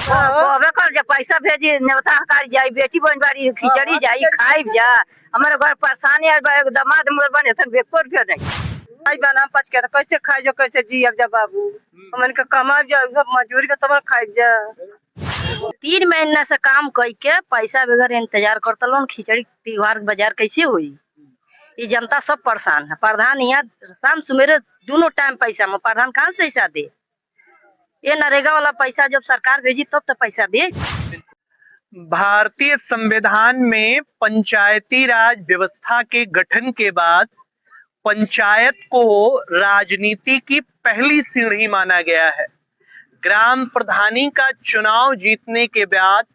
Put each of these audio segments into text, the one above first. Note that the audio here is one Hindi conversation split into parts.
कहबे कर जब पैसा भेजी नेवता हकारी जाई बेटी बन बारी खिचड़ी जाई खाई जा हमारे घर परेशानी है दामाद मोर बने सन बेको रुपया नहीं आई बना पच के तो कैसे खाई जो कैसे जियब जा बाबू हमन के कमा जा मजदूरी के तब खाई जा 3 महीना से काम कई के पैसा बगैर इंतजार करता लोन खिचड़ी त्योहार बाजार कैसे हुई। ये जनता सब परेशान है। प्रधान यहाँ शाम सुमेरे दोनों टाइम पैसा में प्रधान कहाँ से पैसा दे। ये नरेगा वाला पैसा जब सरकार भेजी तब तो पैसा दे। भारतीय संविधान में पंचायती राज व्यवस्था के गठन के बाद पंचायत को राजनीति की पहली सीढ़ी माना गया है। ग्राम प्रधानी का चुनाव जीतने के बाद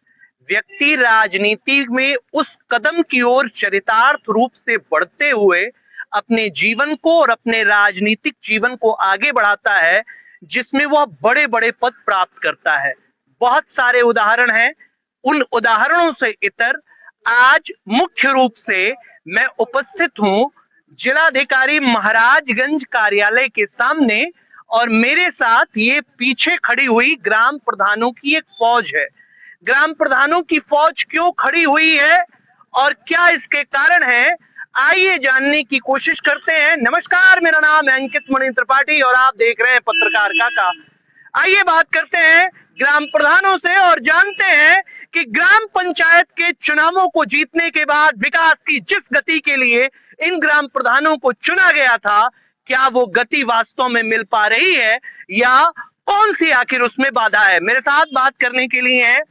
व्यक्ति राजनीति में उस कदम की ओर चरितार्थ रूप से बढ़ते हुए अपने जीवन को और अपने राजनीतिक जीवन को आगे बढ़ाता है, जिसमें वह बड़े बड़े पद प्राप्त करता है। बहुत सारे उदाहरण हैं। उन उदाहरणों से इतर आज मुख्य रूप से मैं उपस्थित हूं जिलाधिकारी महाराजगंज कार्यालय के सामने और मेरे साथ ये पीछे खड़ी हुई ग्राम प्रधानों की एक फौज है। ग्राम प्रधानों की फौज क्यों खड़ी हुई है और क्या इसके कारण है, आइए जानने की कोशिश करते हैं। नमस्कार, मेरा नाम है अंकित मणि त्रिपाठी और आप देख रहे हैं पत्रकार काका। आइए बात करते हैं ग्राम प्रधानों से और जानते हैं कि ग्राम पंचायत के चुनावों को जीतने के बाद विकास की जिस गति के लिए इन ग्राम प्रधानों को चुना गया था, क्या वो गति वास्तव में मिल पा रही है या कौन सी आखिर उसमें बाधा है। मेरे साथ बात करने के लिए हैं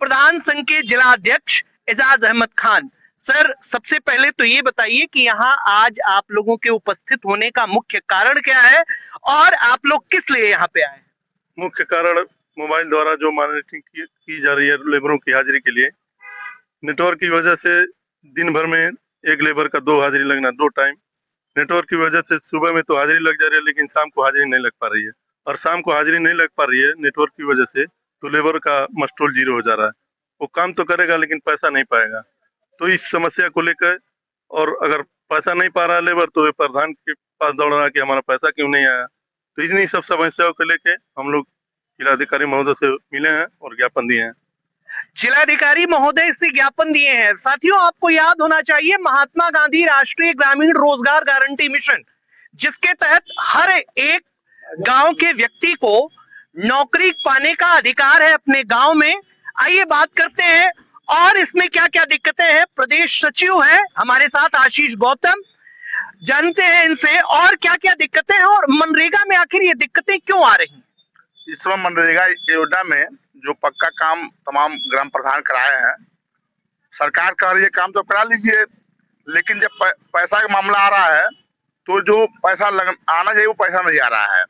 प्रधान संघ के जिला अध्यक्ष एजाज अहमद खान। सर, सबसे पहले तो ये बताइए कि यहाँ आज आप लोगों के उपस्थित होने का मुख्य कारण क्या है और आप लोग किस लिए यहाँ पे आए। मुख्य कारण मोबाइल द्वारा जो मॉनिटरिंग की जा रही है लेबरों की हाजिरी के लिए, नेटवर्क की वजह से दिन भर में एक लेबर का 2 हाजिरी लगना, 2 टाइम। नेटवर्क की वजह से सुबह में तो हाजिरी लग जा रही है लेकिन शाम को हाजिरी नहीं लग पा रही है, और शाम को हाजिरी नहीं लग पा रही है नेटवर्क की वजह से, तो लेबर का मस्टोल 0 हो जा रहा है। वो काम तो करेगा लेकिन पैसा नहीं पाएगा। तो इस समस्या को लेकर, और अगर पैसा नहीं पा रहा लेबर तो प्रधान के पास दौड़ रहा कि हमारा पैसा क्यों नहीं आया। तो इन्हीं सब समस्याओं को लेके हम लोग जिलाधिकारी महोदय से मिले हैं और ज्ञापन दिए हैं। जिलाधिकारी महोदय से ज्ञापन दिए हैं। साथियों, आपको याद होना चाहिए महात्मा गांधी राष्ट्रीय ग्रामीण रोजगार गारंटी मिशन, जिसके तहत हर एक गांव के व्यक्ति को नौकरी पाने का अधिकार है अपने गांव में। आइए बात करते हैं और इसमें क्या क्या दिक्कतें हैं। प्रदेश सचिव हैं हमारे साथ आशीष गौतम, जानते हैं इनसे और क्या क्या दिक्कतें हैं और मनरेगा में आखिर ये दिक्कतें क्यों आ रही हैं। इस समय मनरेगा योजना में जो पक्का काम तमाम ग्राम प्रधान कराए हैं, सरकार कह रही है काम तो करा लीजिए, लेकिन जब पैसा का मामला आ रहा है तो जो पैसा आना चाहिए वो पैसा नहीं आ रहा है।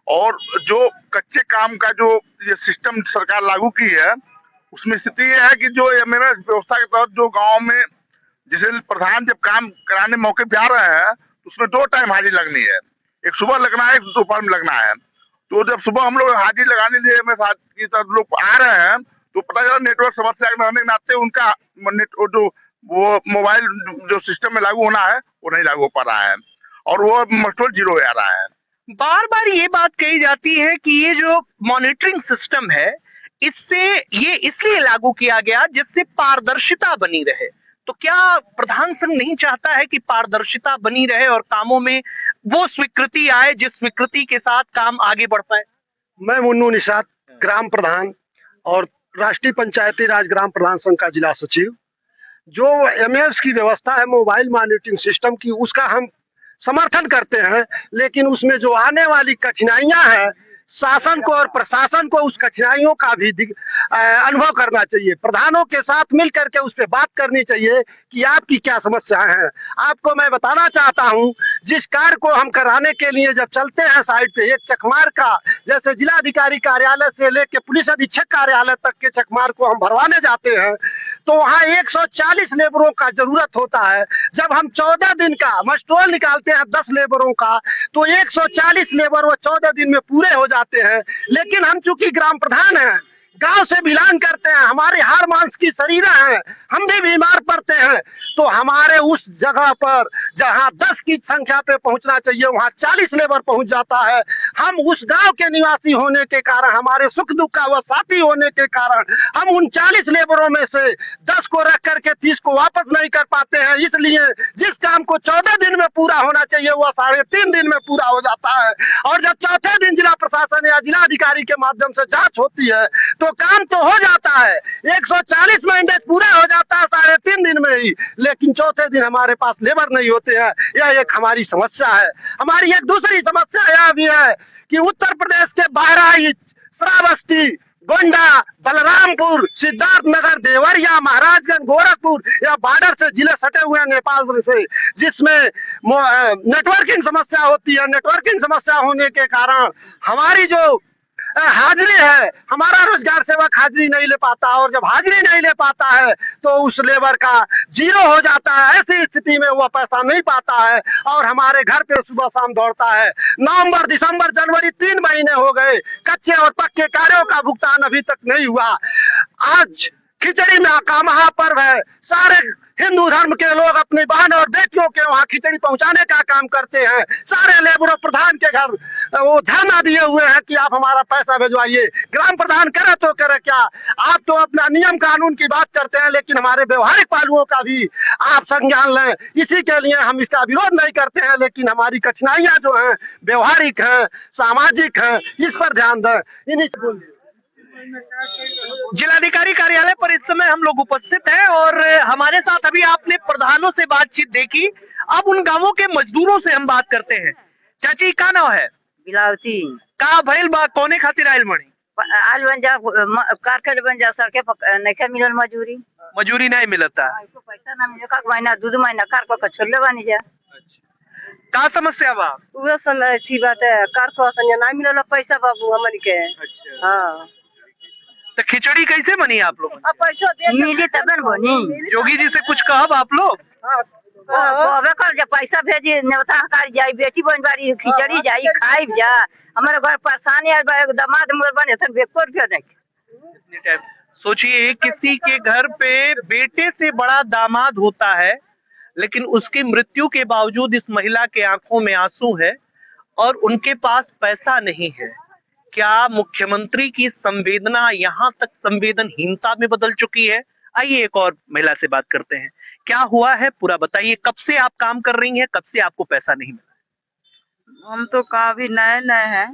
और जो कच्चे काम का जो ये सिस्टम सरकार लागू की है, उसमें स्थिति ये है कि जो एमएमएस व्यवस्था के तहत जो गांव में जिसे प्रधान जब काम कराने मौके पे आ रहे हैं, उसमें 2 टाइम हाजिरी लगनी है, एक सुबह लगना है, एक दोपहर में लगना है। तो जब सुबह हम लोग हाजिरी लगाने लिए लोग आ रहे हैं तो पता चला नेटवर्क समस्या के रहने के नाते उनका जो वो मोबाइल जो सिस्टम में लागू होना है वो नहीं लागू हो पा रहा है और वो मस्टोल 0 आ रहा है। बार बार ये बात कही जाती है कि ये जो मॉनिटरिंग सिस्टम है इससे ये इसलिए लागू किया गया जिससे पारदर्शिता बनी रहे। तो क्या प्रधान संघ नहीं चाहता है कि पारदर्शिता बनी रहे और कामों में वो स्वीकृति आए जिस स्वीकृति के साथ काम आगे बढ़ पाए। मैं मुन्नू निषाद, ग्राम प्रधान और राष्ट्रीय पंचायती राज ग्राम प्रधान संघ का जिला सचिव। जो एमएस की व्यवस्था है मोबाइल मॉनिटरिंग सिस्टम की, उसका हम समर्थन करते हैं, लेकिन उसमें जो आने वाली कठिनाइयां हैं शासन को और प्रशासन को उस कठिनाइयों का भी अनुभव करना चाहिए। प्रधानों के साथ मिल करके उस पर बात करनी चाहिए कि आपकी क्या समस्याएं हैं। आपको मैं बताना चाहता हूं, जिस कार्य को हम कराने के लिए जब चलते हैं साइड पे, एक चकमार का जैसे जिलाधिकारी कार्यालय से लेके पुलिस अधीक्षक कार्यालय तक के चकमार को हम भरवाने जाते हैं तो वहाँ 140 लेबरों का जरूरत होता है। जब हम 14 दिन का मस्टरोल निकालते हैं 10 लेबरों का, तो 140 लेबर वो 14 दिन में पूरे हो जाते हैं। लेकिन हम चूंकि ग्राम प्रधान हैं, गांव से बिलोंग करते हैं, हमारे हाड़ मांस की शरीर हैं, हम भी बीमार पड़ते हैं, तो हमारे उस जगह पर जहां 10 की संख्या पे पहुंचना चाहिए वहां 40 लेबर पहुंच जाता है। हम उस गांव के निवासी होने के कारण, हमारे सुख दुख का वो साथी होने के कारण हम उन 40 लेबरों में से 10 को रख करके 30 को वापस नहीं कर पाते हैं। इसलिए जिस काम को 14 दिन में पूरा होना चाहिए वह 3.5 दिन में पूरा हो जाता है। और जब चौथे दिन जिला प्रशासन या जिला अधिकारी के माध्यम से जांच होती है तो काम तो हो जाता है, 140 मैंडेट पूरा हो जाता है 3.5 दिन में ही, लेकिन चौथे दिन हमारे पास लेबर नहीं होते हैं। यह एक हमारी समस्या है। हमारी एक दूसरी समस्या यह भी है कि उत्तर प्रदेश के बहराइच, श्रावस्ती, गोंडा, बलरामपुर, सिद्धार्थनगर, देवरिया, महाराजगंज, गोरखपुर या बॉर्डर से जिले सटे हुए हैं नेपाल से, जिसमें नेटवर्किंग समस्या होती है। नेटवर्किंग समस्या होने के कारण हमारी जो हाजिरी है, हमारा रोजगार सेवक हाजिरी नहीं ले पाता, और जब हाजिरी नहीं ले पाता है तो उस लेबर का 0 हो जाता है। ऐसी स्थिति में वह पैसा नहीं पाता है और हमारे घर पे सुबह शाम दौड़ता है। नवंबर, दिसंबर, जनवरी 3 महीने हो गए, कच्चे और पक्के कार्यों का भुगतान अभी तक नहीं हुआ। आज खिचड़ी में का महापर्व है, सारे हिंदू धर्म के लोग अपनी बहन और बेटियों के वहां खिचड़ी पहुंचाने का काम करते हैं। सारे लेबर प्रधान के घर वो धरना दिए हुए हैं कि आप हमारा पैसा भिजवाइए। ग्राम प्रधान करे तो करे क्या, आप तो अपना नियम कानून की बात करते हैं, लेकिन हमारे व्यवहारिक पहलुओं का भी आप संज्ञान लें। इसी के लिए हम इसका विरोध नहीं करते हैं, लेकिन हमारी कठिनाइयां जो हैं व्यवहारिक हैं, सामाजिक हैं, इस पर ध्यान दें। इन्हीं जिलाधिकारी कार्यालय पर इस समय हम लोग उपस्थित हैं और हमारे साथ अभी आपने प्रधानों से बातचीत देखी, अब उन गांवों के मजदूरों से हम बात करते हैं। चाची का नाम है? बिलावती का भइल बा, कौने खातिर आइल बनी? आज बन जा कारखेड बन जा, सड़के नहीं मिलल मजूरी, मजूरी नहीं मिलता, पैसा ना मिले, का महीना 2 महीना कार को छोड़ले बानी जा। का समस्या बा? उहे समय थी बात है, कार को ना मिलल पैसा बाबू हमन के। हाँ, तो खिचड़ी कैसे बनी आप लोग? अब पैसा मिली तब न बनी। योगी जी से कुछ कहब आप लोग? कहबे कर, जब पैसा भेजी नेवता कर जाई, बेटी बन बारी खिचड़ी जाई खाई जा। हमारे घर परेशानी है, दामाद मोर बने सन बेको रुपया नहीं। सोचिए, किसी के घर पे बेटे से बड़ा दामाद होता है, लेकिन उसकी मृत्यु के बावजूद इस महिला के आंखों में आंसू है और उनके पास पैसा नहीं है। क्या मुख्यमंत्री की संवेदना यहाँ तक संवेदनहीनता में बदल चुकी है? आइए एक और महिला से बात करते हैं। क्या हुआ है पूरा बताइए, कब से आप काम कर रही हैं, कब से आपको पैसा नहीं मिला? हम तो काफी नए नए हैं,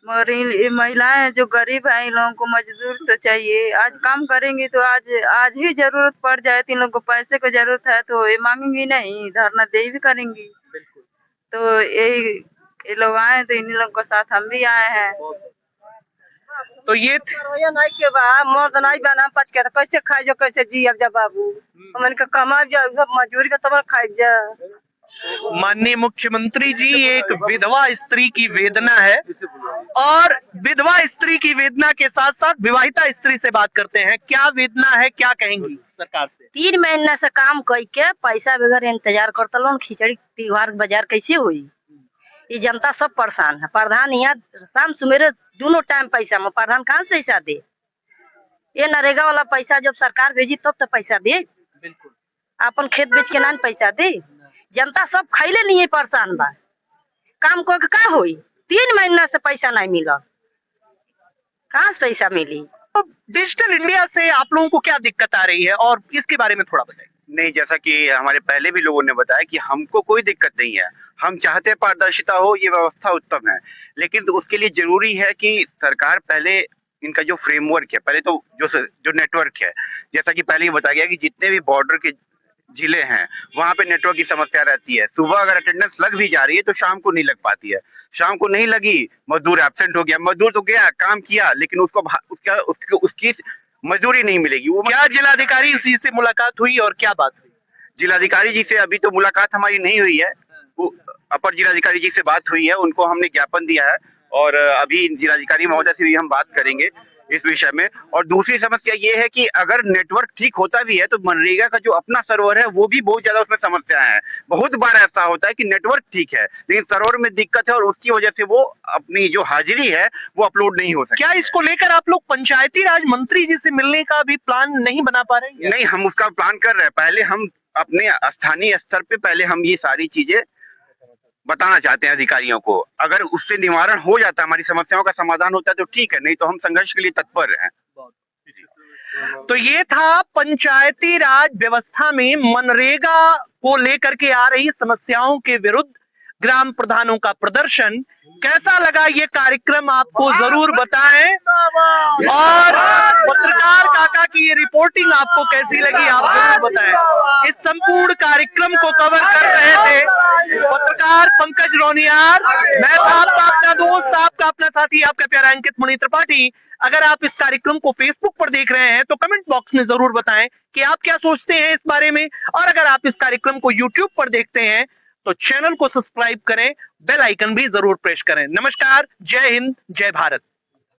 मगर ये महिलाएं जो गरीब हैं, इन लोगों को मजदूर तो चाहिए। आज काम करेंगी तो आज ही जरूरत पड़ जाए तो इन लोगों को पैसे की जरूरत है तो ये मांगेंगी नहीं, धरना दे भी करेंगी। तो ये लोग आए तो इन लोगों के साथ हम भी आए हैं। तो ये नहीं के बा मर्द नहीं बना पच के, कैसे खाई जो, कैसे जी अब जा बाबू, हमन के कमा जा मजदूरी के तब खाई जा। माननीय मुख्यमंत्री जी, एक विधवा स्त्री की वेदना है और विधवा स्त्री की वेदना के साथ साथ विवाहिता स्त्री से बात करते हैं। क्या वेदना है, क्या कहेंगी सरकार से? 3 महीना से काम करके पैसा बगैर इंतजार करता लोन, खिचड़ी त्योहार बाजार कैसे हुई? ये जनता सब परेशान है। प्रधान यहाँ शाम सुमेरे दोनों टाइम पैसा में, प्रधान कहाँ से पैसा दे? ये नरेगा वाला पैसा जब सरकार भेजी तब तो पैसा दे, अपन खेत बेच के ना पैसा दे। जनता सब खैले नहीं परेशान बा, काम को का होई? 3 महीना से पैसा नहीं मिला, कहाँ से पैसा मिली? डिजिटल इंडिया से आप लोगों को क्या दिक्कत आ रही है और इसके बारे में थोड़ा बताइए। नहीं, जैसा कि हमारे पहले भी लोगों ने बताया कि हमको कोई दिक्कत नहीं है, हम चाहते हैं पारदर्शिता हो, ये व्यवस्था उत्तम है, लेकिन उसके लिए जरूरी है कि सरकार पहले इनका जो फ्रेमवर्क है, पहले तो जो नेटवर्क है, जैसा कि पहले ही बताया गया कि जितने भी बॉर्डर के जिले हैं वहां पे नेटवर्क की समस्या रहती है। सुबह अगर अटेंडेंस लग भी जा रही है तो शाम को नहीं लग पाती है, शाम को नहीं लगी, मजदूर एब्सेंट हो गया, मजदूर तो गया काम किया लेकिन उसकी मजदूरी नहीं मिलेगी। वो क्या जिलाधिकारी जी से मुलाकात हुई और क्या बात हुई? जिलाधिकारी जी से अभी तो मुलाकात हमारी नहीं हुई है, अपर जिलाधिकारी जी से बात हुई है, उनको हमने ज्ञापन दिया है और अभी जिलाधिकारी महोदय से भी हम बात करेंगे। इस विषय में। और दूसरी समस्या ये है कि अगर नेटवर्क ठीक होता भी है तो मनरेगा का जो अपना सर्वर है वो भी बहुत ज्यादा उसमें समस्या है। बहुत बार ऐसा होता है कि नेटवर्क ठीक है लेकिन सर्वर में दिक्कत है और उसकी वजह से वो अपनी जो हाजिरी है वो अपलोड नहीं हो सकती। क्या इसको लेकर आप लोग पंचायती राज मंत्री जी से मिलने का भी प्लान नहीं बना पा रहे हैं? नहीं, हम उसका प्लान कर रहे हैं। पहले हम अपने स्थानीय स्तर पे पहले हम ये सारी चीजें बताना चाहते हैं अधिकारियों को। अगर उससे निवारण हो जाता है, हमारी समस्याओं का समाधान होता है तो ठीक है, नहीं तो हम संघर्ष के लिए तत्पर हैं। तो ये था पंचायती राज व्यवस्था में मनरेगा को लेकर के आ रही समस्याओं के विरुद्ध ग्राम प्रधानों का प्रदर्शन। कैसा लगा ये कार्यक्रम आपको जरूर बताएं, और पत्रकार काका की ये रिपोर्टिंग आपको कैसी लगी आप जरूर बताएं। इस संपूर्ण कार्यक्रम को कवर कर रहे थे पत्रकार पंकज रोनियार, मैं था आपका अपना दोस्त, आपका अपना साथी, आपका प्यारा अंकित मुनि त्रिपाठी। अगर आप इस कार्यक्रम को फेसबुक पर देख रहे हैं तो कमेंट बॉक्स में जरूर बताएं कि आप क्या सोचते हैं इस बारे में, और अगर आप इस कार्यक्रम को यूट्यूब पर देखते हैं तो चैनल को सब्सक्राइब करें, बेल आइकन भी जरूर प्रेस करें। नमस्कार, जय हिंद, जय भारत।